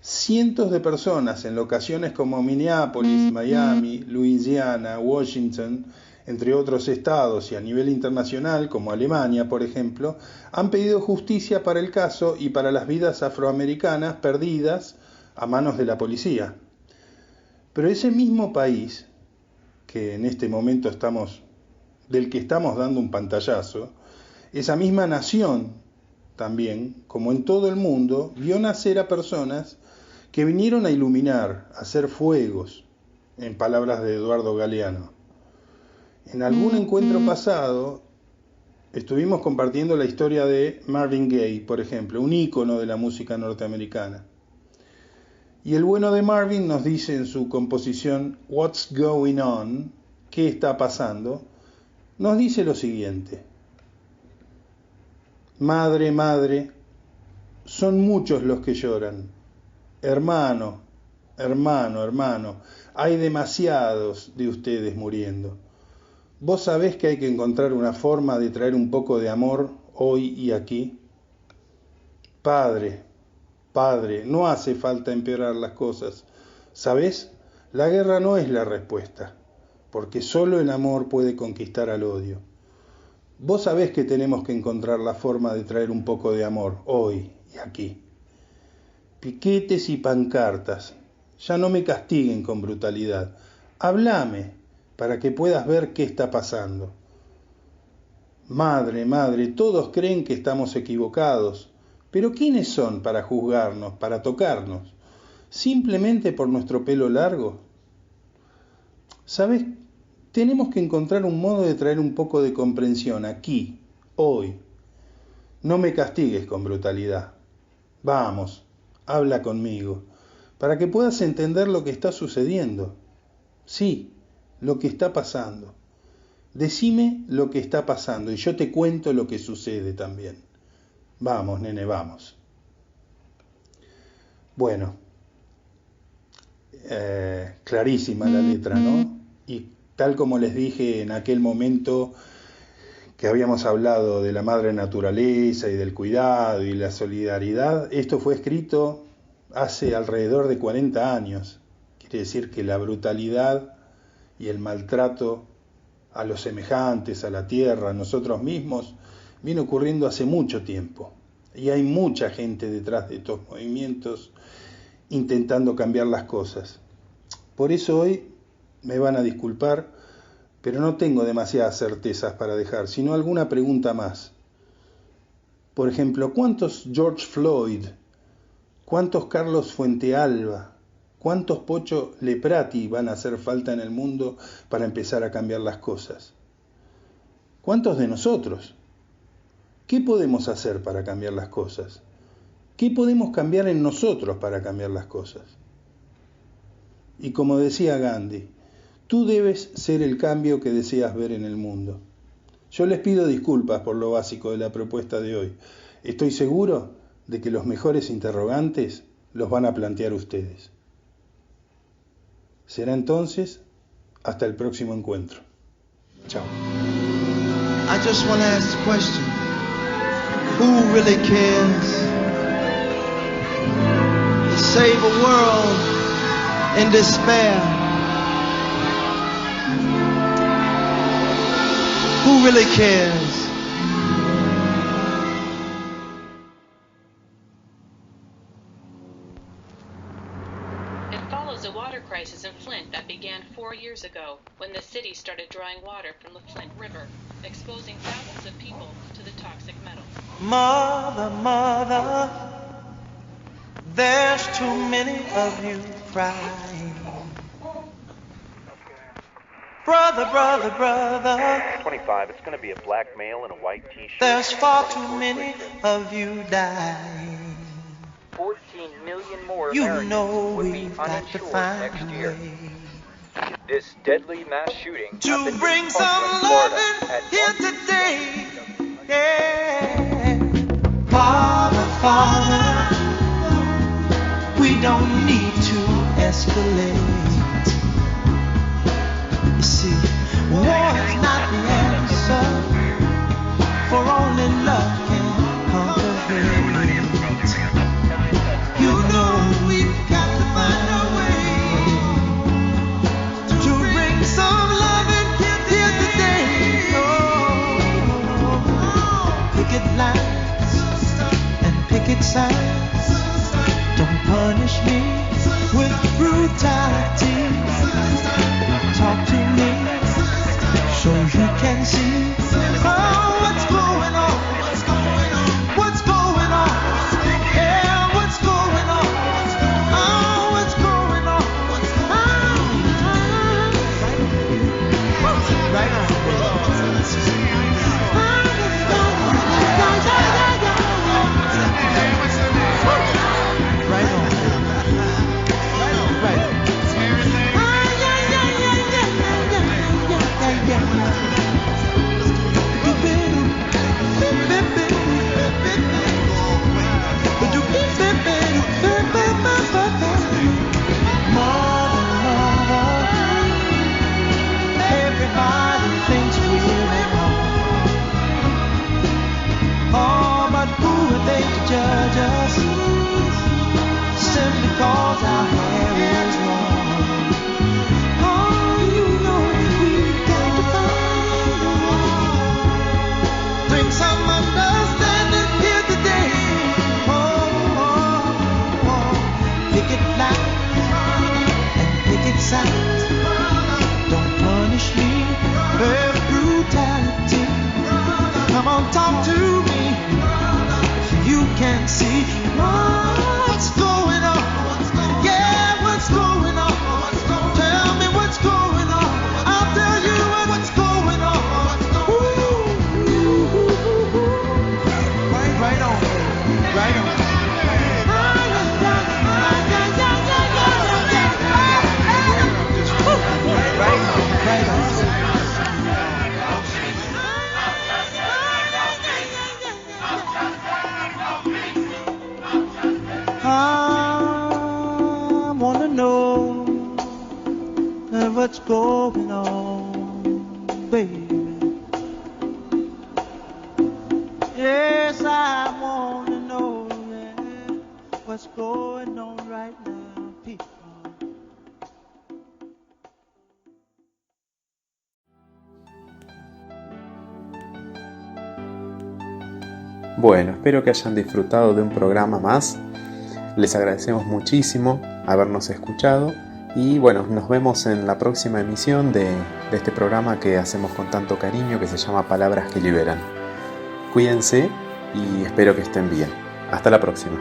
cientos de personas en locaciones como Minneapolis, Miami, Louisiana, Washington, entre otros estados y a nivel internacional como Alemania, por ejemplo, han pedido justicia para el caso y para las vidas afroamericanas perdidas a manos de la policía. Pero ese mismo país, que en este momento del que estamos dando un pantallazo, esa misma nación también, como en todo el mundo, vio nacer a personas que vinieron a iluminar, a hacer fuegos, en palabras de Eduardo Galeano. En algún encuentro pasado estuvimos compartiendo la historia de Marvin Gaye, por ejemplo, un ícono de la música norteamericana. Y el bueno de Marvin nos dice en su composición What's Going On, ¿qué está pasando? Nos dice lo siguiente: Madre, madre, son muchos los que lloran. Hermano, hermano, hermano, hay demasiados de ustedes muriendo. ¿Vos sabés que hay que encontrar una forma de traer un poco de amor hoy y aquí? Padre, padre, no hace falta empeorar las cosas. ¿Sabés? La guerra no es la respuesta, porque solo el amor puede conquistar al odio. Vos sabés que tenemos que encontrar la forma de traer un poco de amor hoy y aquí. Piquetes y pancartas, ya no me castiguen con brutalidad. Háblame para que puedas ver qué está pasando. Madre, madre, todos creen que estamos equivocados, pero ¿quiénes son para juzgarnos, para tocarnos? ¿Simplemente por nuestro pelo largo? ¿Sabes? Tenemos que encontrar un modo de traer un poco de comprensión aquí, hoy. No me castigues con brutalidad. Vamos, habla conmigo, para que puedas entender lo que está sucediendo. Sí, lo que está pasando. Decime lo que está pasando y yo te cuento lo que sucede también. Vamos, nene, vamos. Bueno, clarísima la letra, ¿no? Y tal como les dije en aquel momento que habíamos hablado de la madre naturaleza y del cuidado y la solidaridad, esto fue escrito hace alrededor de 40 años. Quiere decir que la brutalidad y el maltrato a los semejantes, a la tierra, a nosotros mismos, viene ocurriendo hace mucho tiempo. Y hay mucha gente detrás de estos movimientos intentando cambiar las cosas. Por eso hoy me van a disculpar, pero no tengo demasiadas certezas para dejar, sino alguna pregunta más. Por ejemplo, ¿cuántos George Floyd? ¿Cuántos Carlos Fuentealba? ¿Cuántos Pocho Leprati van a hacer falta en el mundo para empezar a cambiar las cosas? ¿Cuántos de nosotros? ¿Qué podemos hacer para cambiar las cosas? ¿Qué podemos cambiar en nosotros para cambiar las cosas? Y como decía Gandhi, tú debes ser el cambio que deseas ver en el mundo. Yo les pido disculpas por lo básico de la propuesta de hoy. Estoy seguro de que los mejores interrogantes los van a plantear ustedes. Será entonces hasta el próximo encuentro. Chao. I just want to ask the question, who really cares to save a world in despair? Who really cares? A water crisis in Flint that began 4 years ago when the city started drawing water from the Flint River, exposing thousands of people to the toxic metals. Mother, mother, there's too many of you crying. Brother, brother, brother, 25, it's going to be a black male in a white t-shirt. There's far too many of you dying. 14 million more You Americans know would be we've got to uninsured find next a year. way This deadly mass shooting to happened bring in some Parkland, loving Florida, at here 1 today. Yeah. Father, Father, we don't need to escalate. You see, war is not the answer, for only love can conquer hate. You know we've got to find a way to bring some loving here today. Oh, picket lines and picket signs, don't punish me with brutality. Everybody thinks we're wrong. Oh, but who are they to judge us? Simply cause our hair is long. Oh, you know we've got to find a way. Bring some understanding here today. Pick it loud and pick it sound. Don't punish me for brutality. Come on, talk to me. If you can't see what's going on, yeah, what's going on? Tell me what's going on. I'll tell you what's going on. Ooh. Right on, right on. I wanna know what's going on, baby. Yes, I wanna know what's going on right now, people. Bueno, espero que hayan disfrutado de un programa más. Les agradecemos muchísimo habernos escuchado y bueno, nos vemos en la próxima emisión de este programa que hacemos con tanto cariño que se llama Palabras que Liberan. Cuídense y espero que estén bien. Hasta la próxima.